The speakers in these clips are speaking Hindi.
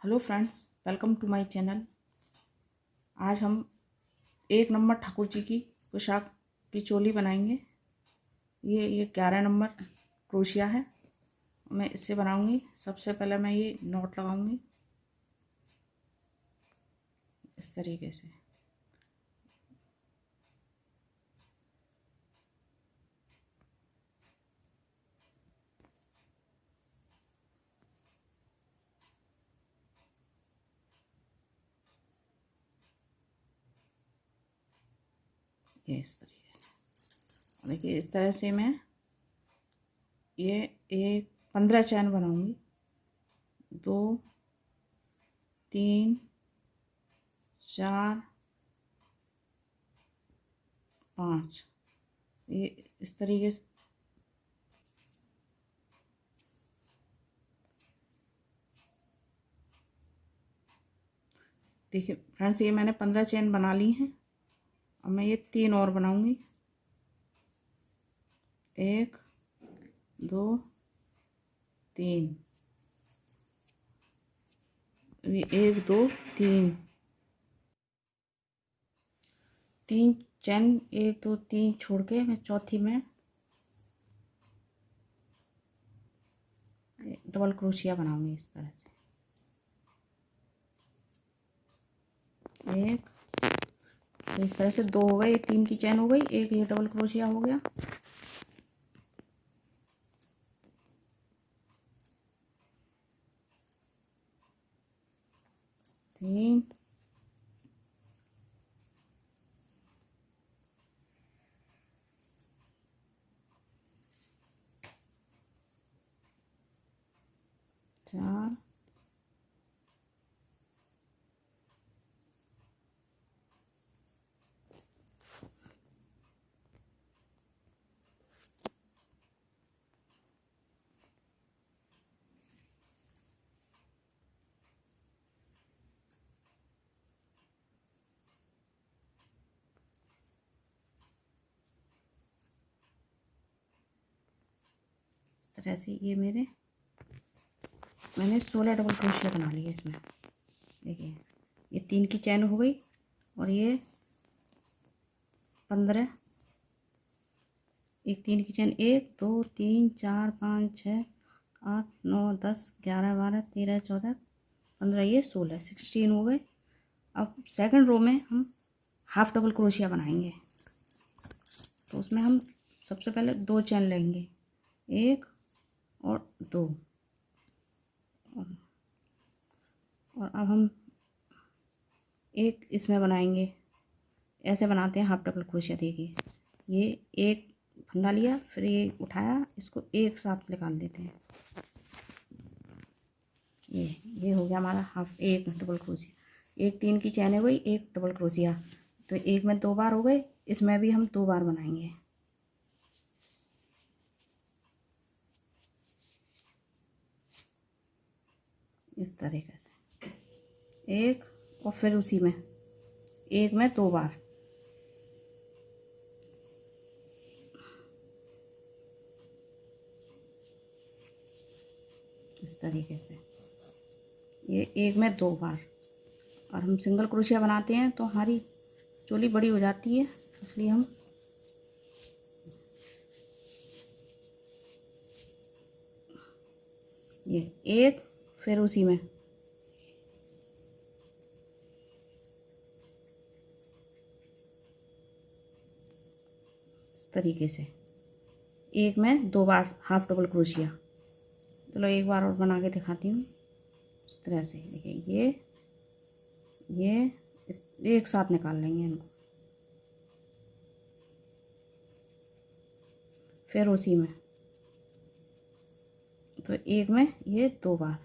Hello friends, welcome to my channel. आज हम 1 नंबर ठाकुर जी की पोशाक की चोली बनाएंगे। ये 11 नंबर क्रोशिया है। मैं इससे बनाऊंगी। सबसे पहले मैं ये नॉट लगाऊंगी इस तरीके से। ये इस तरीके से देखिए, इस तरह से मैं ये 15 चैन बनाऊंगी। 2 3 4 5। ये इस तरीके से देखिए फ्रेंड्स, ये मैंने 15 चैन बना ली हैं। अब मैं ये 3 और बनाऊंगी। 1 2 3। 1 2 3 3 चैन 1 2 3 छोड़ के मैं चौथी में डबल क्रोशिया बनाऊंगी इस तरह से। एक तो इस तरह से 2 हो गए। 3 की चैन हो गई, एक ये डबल क्रोशिया हो गया। तीन, चार, इस तरह से ये मैंने 16 डबल क्रोशिया बना लिए इसमें। देखिए, ये 3 की चैन हो गई और ये 15। एक 3 की चैन, 1 2 3 4 5 6 8 9 10 11 12 13 14 15, ये 16 हो गए। अब सेकंड रो में हम हाफ डबल क्रोशिया बनाएंगे। तो उसमें हम सबसे पहले 2 चैन लेंगे, 1 और 2। और अब हम एक इसमें बनाएंगे। ऐसे बनाते हैं हाफ डबल क्रोशिया। देखिए, ये एक फंदा लिया, फिर ये उठाया, इसको एक साथ निकाल देते हैं। ये हो गया हमारा एक डबल क्रोशिया। एक 3 की चैन हो गई, एक डबल क्रोशिया। तो एक में 2 बार हो गए, इसमें भी हम 2 बार बनाएंगे इस तरीके से। एक और फिर उसी में एक में 2 बार। इस तरीके से ये एक में 2 बार। और हम सिंगल क्रोशिया बनाते हैं तो हमारी चोली बड़ी हो जाती है, इसलिए हम ये एक फिर उसी में इस तरीके से एक में 2 बार हाफ डबल क्रोशिया। चलो एक बार और बना के दिखाती हूँ इस तरह से। देखिए, ये इस एक साथ निकाल लेंगे इनको, फिर उसी में तो एक में ये 2 बार।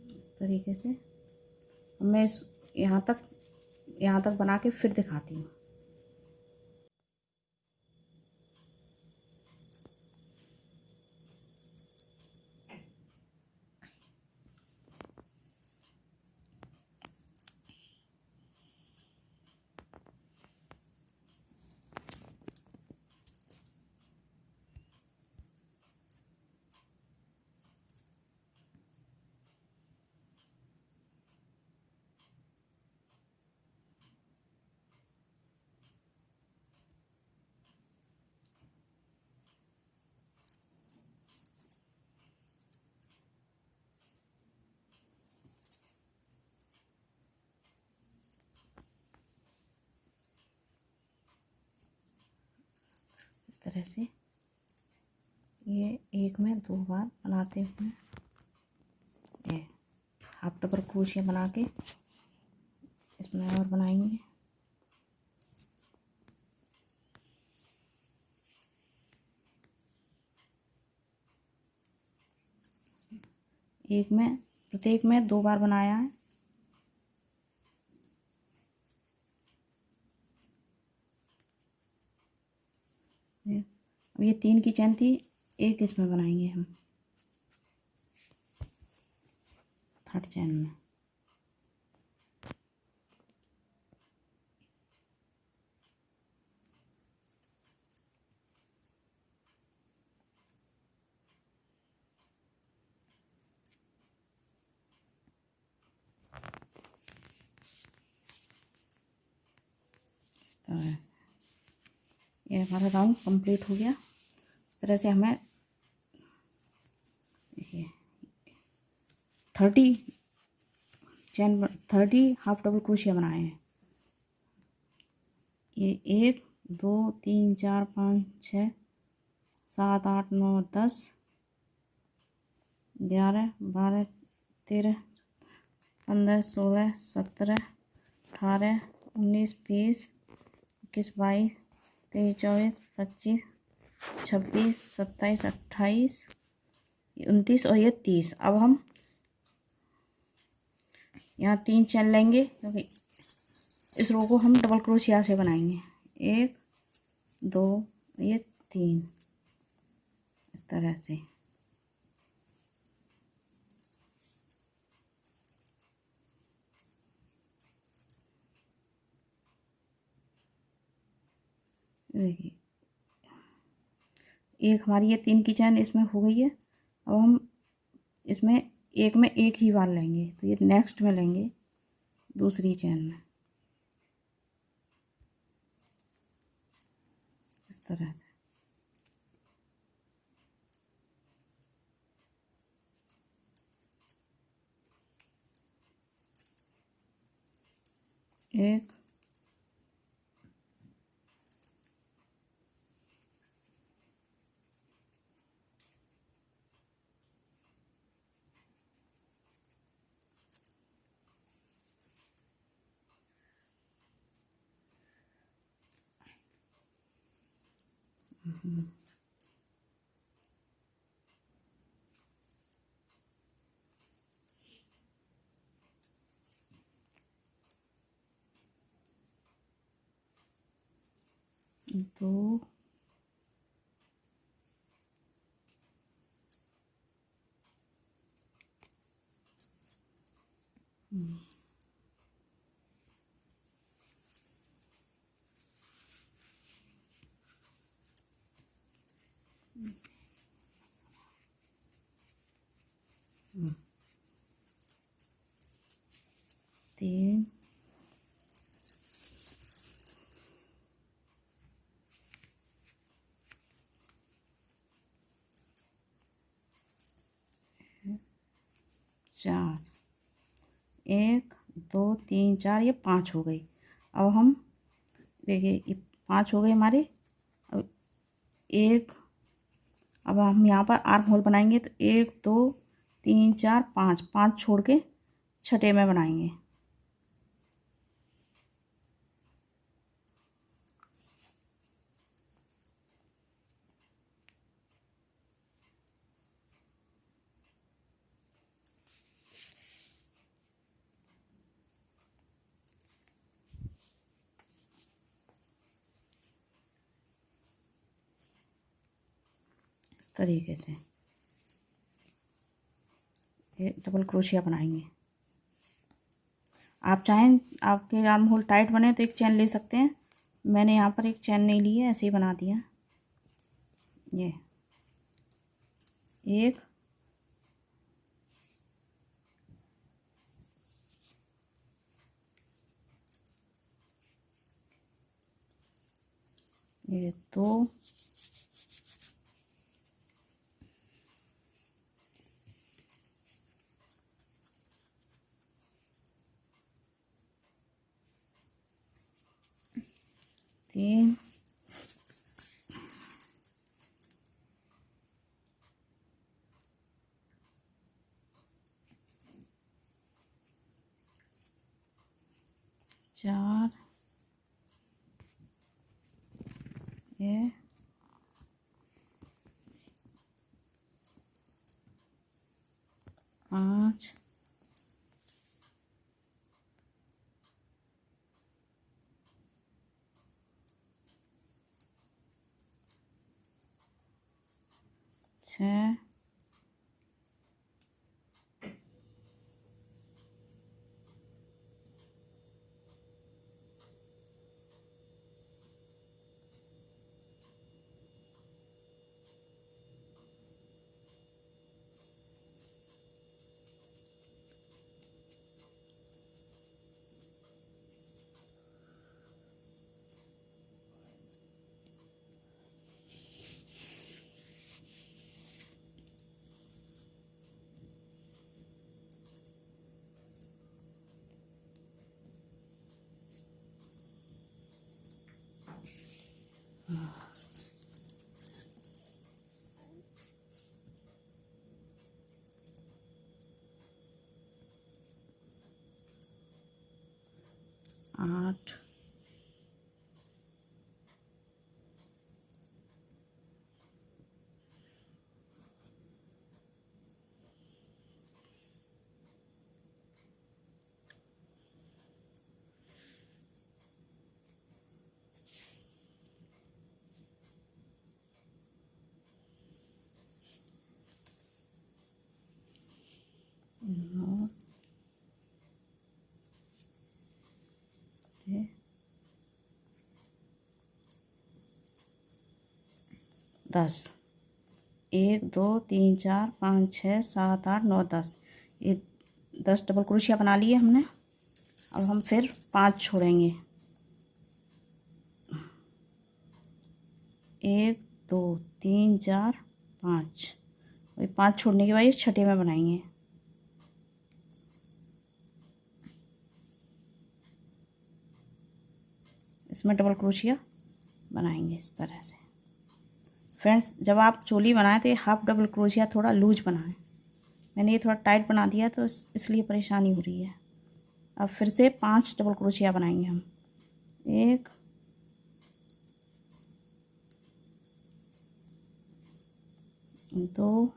इस तरीके से मैं इस यहाँ तक बना के फिर दिखाती हूँ। तरह से ये एक में 2 बार बनाते हुए ये हाफ डबल क्रोशिया बना के इसमें और बनाएंगे। एक में प्रत्येक में 2 बार बनाया है। अब ये 3 की चैन थी, एक इसमें बनाएंगे हम थर्ड चैन में। तो ये हमारा राउंड कंप्लीट हो गया। इस तरह से हमें देखिए 30 चैन 30 हाफ डबल क्रोशिया बनाए हैं। ये 1 2 3 4 5 6 7 8 9 10 11 12 13 15 16 17 18 19 20 21 22 23 24 25 26 27 28 29 और ये 30। अब हम यहाँ 3 चैन लेंगे क्योंकि इस रो को हम डबल क्रोशिया से बनाएंगे। 1 2 ये 3 इस तरह से। देखिए एक हमारी ये 3 की चैन इसमें हो गई है। अब हम इसमें एक में एक ही बार लेंगे, तो ये नेक्स्ट में लेंगे दूसरी चैन में इस तरह से। एक दो तीन चार 1 2 3 4 ये 5 हो गई। अब हम देखिए ये 5 हो गए हमारे। अब एक अब हम यहाँ पर आर्म होल बनाएंगे, तो 1 2 3 4 5 5 छोड़ के छठे में बनाएंगे। इस तरीके से ये डबल क्रोशिया बनाएंगे। आप चाहें आपके आर्म होल टाइट बने तो एक चैन ले सकते हैं। मैंने यहाँ पर एक चैन नहीं ली है, ऐसे ही बना दिया। ये एक ये दो तीन ये 5 6 8 9 10 1 2 3 4 5 6 7 8 9 10 ये 10 डबल क्रोशिया बना लिए हमने। अब हम फिर 5 छोड़ेंगे। 1 2 3 4 5 वही 5 छोड़ने के बाद ये छठे में बनाएंगे। इसमें डबल क्रोशिया बनाएंगे इस तरह से। फ्रेंड्स, जब आप चोली बनाएं तो ये हाफ डबल क्रोशिया थोड़ा लूज बनाएं। मैंने ये थोड़ा टाइट बना दिया तो इसलिए परेशानी हो रही है। अब फिर से 5 डबल क्रोशिया बनाएंगे हम। 1 2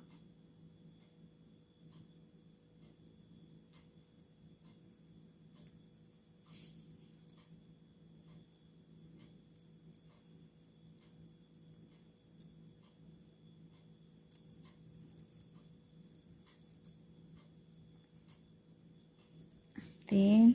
3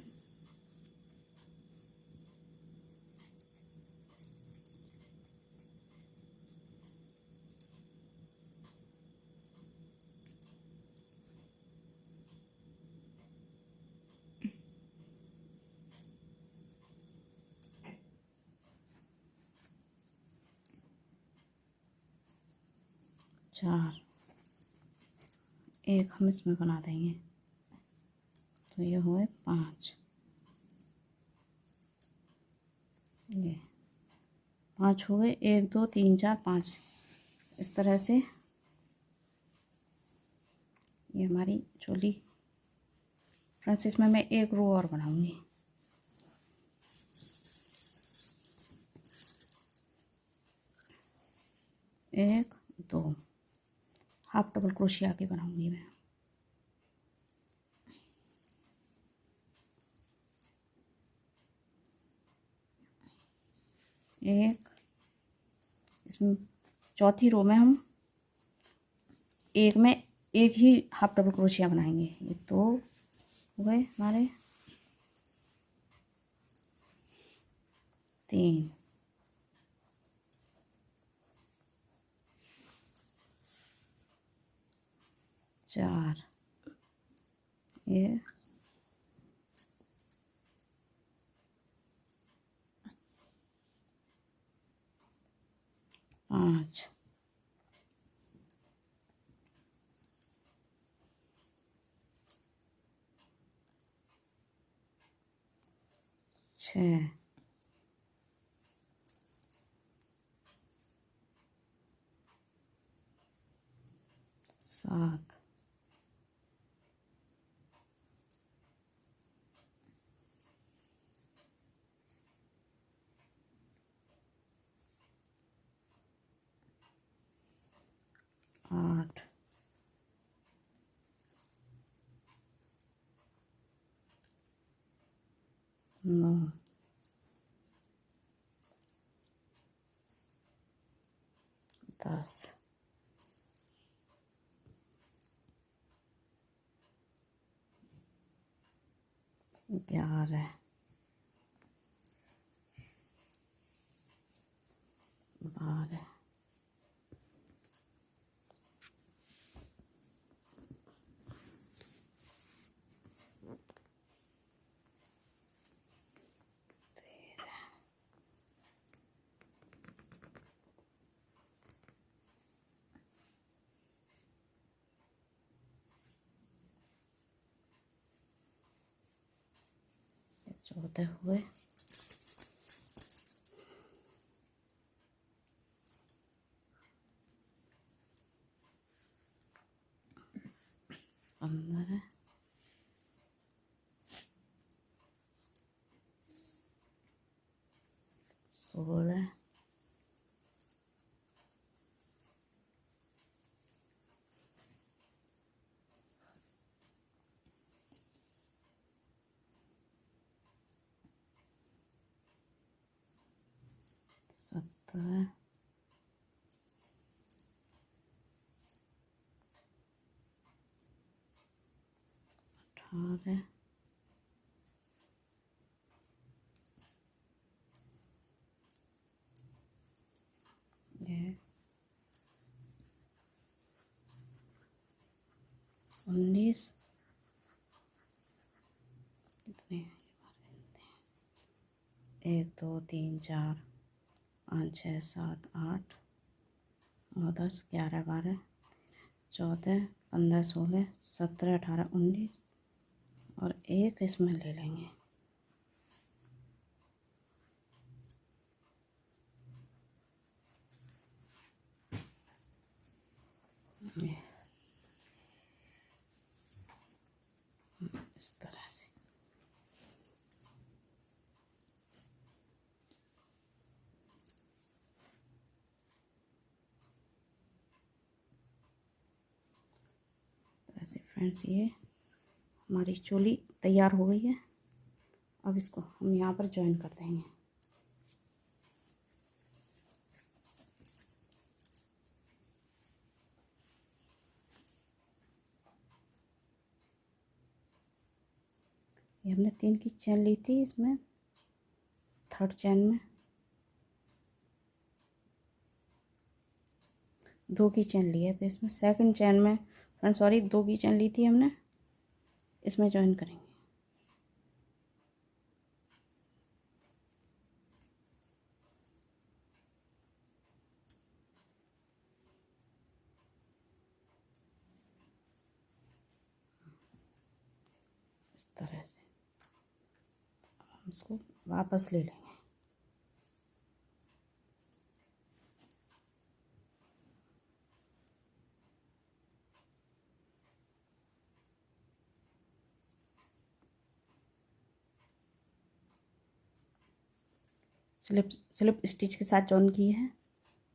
4 एक हम इसमें बना देंगे तो ये हुए 5। ये 5 हो गए। 1 2 3 4 5 इस तरह से ये हमारी चोली। फ्रेंड्स, इसमें मैं एक रो और बनाऊंगी। एक 2 हाफ डबल क्रोशिया के बनाऊंगी मैं। एक इसमें चौथी रो में हम एक में एक ही हाफ डबल क्रोशिया बनाएंगे। ये 2 हो गए हमारे। 3 4 ये 5 6 7 9 10 11 12 14 हुए, 15 16 17 18 ये 19 कितने 1 2 3 4 5 6 7 8 9 10 11 12 14 15 16 17 18 19 और एक इसमें ले लेंगे। इस तरह से फ्रेंड्स, ये हमारी चोली तैयार हो गई है। अब इसको हम यहाँ पर जॉइन कर देंगे। ये हमने 3 की चैन ली थी, इसमें 3rd चैन में 2 की चैन ली है, तो इसमें 2nd चैन में फ्रेंड्स सॉरी 2 की चैन ली थी हमने, इसमें जॉइन करेंगे। इस तरह से हम इसको वापस ले लेंगे। स्लिप स्टिच के साथ जॉइन की है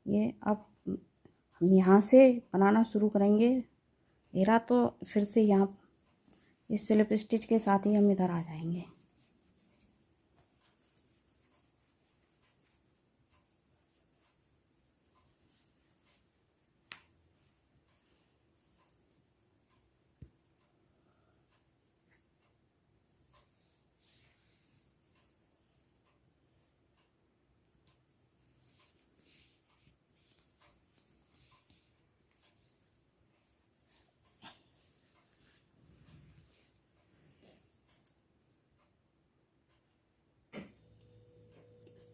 ये। अब हम यहाँ से बनाना शुरू करेंगे घेरा, तो फिर से यहाँ इस स्लिप स्टिच के साथ ही हम इधर आ जाएंगे।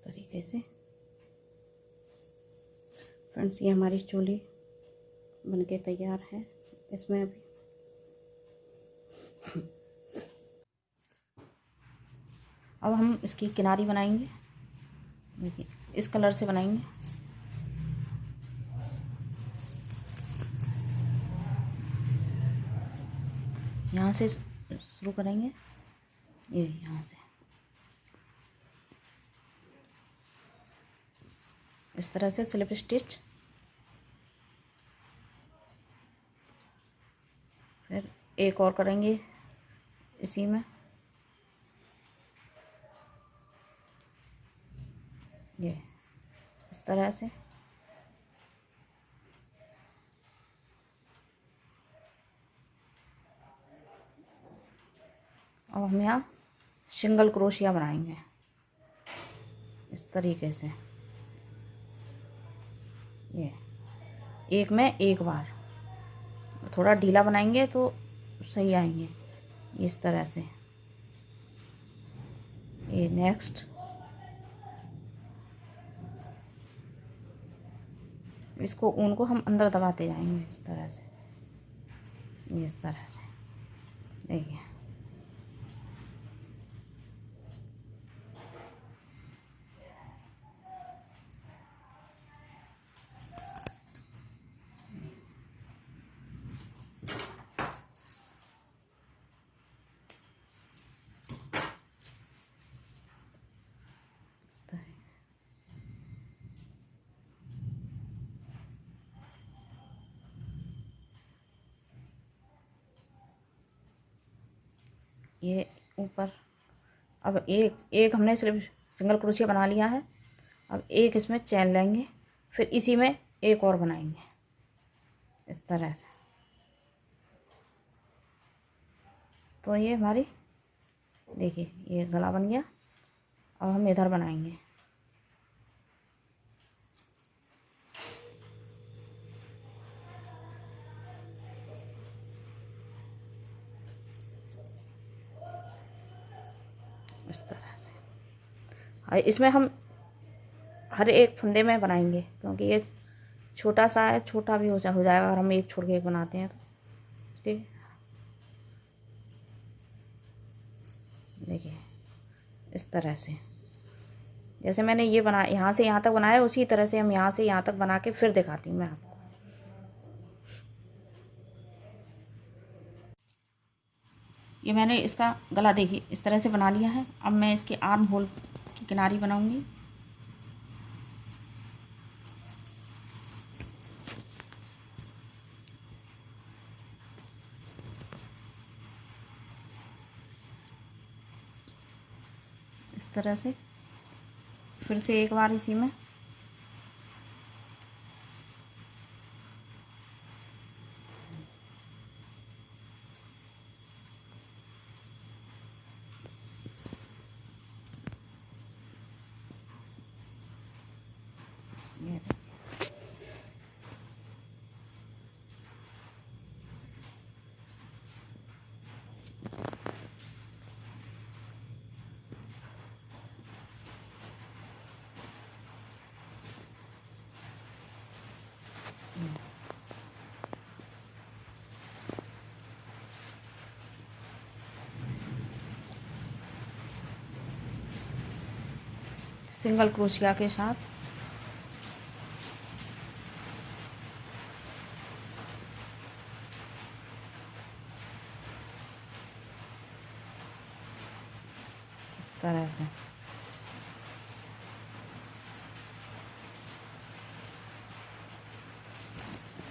तरीके से फ्रेंड्स, ये हमारी चोली बनके तैयार है। इसमें अभी अब हम इसकी किनारी बनाएंगे। देखिए इस कलर से बनाएंगे। यहाँ से शुरू करेंगे, ये यहाँ से इस तरह से स्लिप स्टिच, फिर एक और करेंगे इसी में, ये इस तरह से। अब हम यहाँ सिंगल क्रोशिया बनाएंगे इस तरीके से। ये एक में एक बार, थोड़ा ढीला बनाएंगे तो सही आएंगे इस तरह से। ये नेक्स्ट इसको ऊन को हम अंदर दबाते जाएंगे इस तरह से, इस तरह से। देखिए इस तरह से। ये ऊपर अब एक हमने सिर्फ सिंगल क्रोशिया बना लिया है। अब एक इसमें चैन लेंगे, फिर इसी में एक और बनाएंगे इस तरह से। तो ये हमारी देखिए ये गला बन गया। अब हम इधर बनाएंगे। इस तरह से इसमें हम हर एक फंदे में बनाएंगे, क्योंकि ये छोटा सा है, छोटा भी हो जाएगा अगर हम एक छोड़ के एक बनाते हैं तो। ठीक, देखिए इस तरह से। जैसे मैंने ये बना यहाँ से यहाँ तक बनाया, उसी तरह से हम यहाँ से यहाँ तक बना के फिर दिखाती हूँ मैं आपको। ये मैंने इसका गला देखिए इस तरह से बना लिया है। अब मैं इसके आर्म होल की किनारी बनाऊंगी। इस तरह से फिर से एक बार इसी में ये सिंगल क्रोशिया के साथ इस तरह से।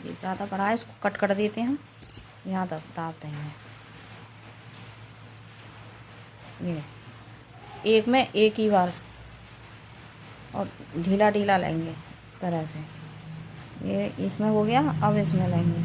ये ज़्यादा बड़ा है, इसको कट कर देते हैं हम, यहाँ तक दाब देंगे। ये एक में एक ही बार और ढीला ढीला लेंगे इस तरह से। ये इसमें हो गया, अब इसमें लेंगे।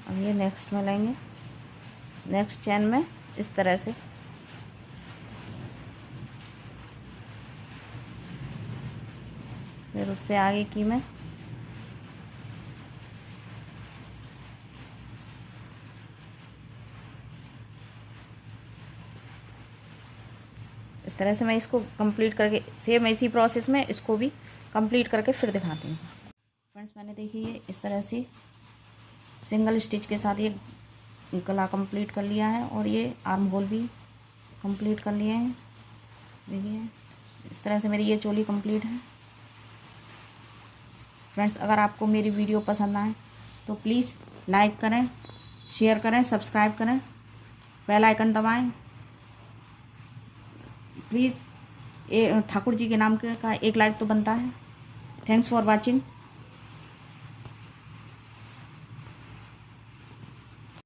अब ये नेक्स्ट में लेंगे, नेक्स्ट चैन में इस तरह से। फिर उससे आगे की में इस तरह से। मैं इसको कंप्लीट करके सेम इसी प्रोसेस में इसको भी कंप्लीट करके फिर दिखाती हूँ। फ्रेंड्स मैंने देखिए इस तरह से सिंगल स्टिच के साथ ये गला कंप्लीट कर लिया है और ये आर्म होल भी कंप्लीट कर लिए हैं। देखिए इस तरह से मेरी ये चोली कंप्लीट है। फ्रेंड्स अगर आपको मेरी वीडियो पसंद आए तो प्लीज़ लाइक करें, शेयर करें, सब्सक्राइब करें, बेल आइकन दबाएं प्लीज़ ठाकुर जी के नाम का एक लाइक तो बनता है। Thanks for watching.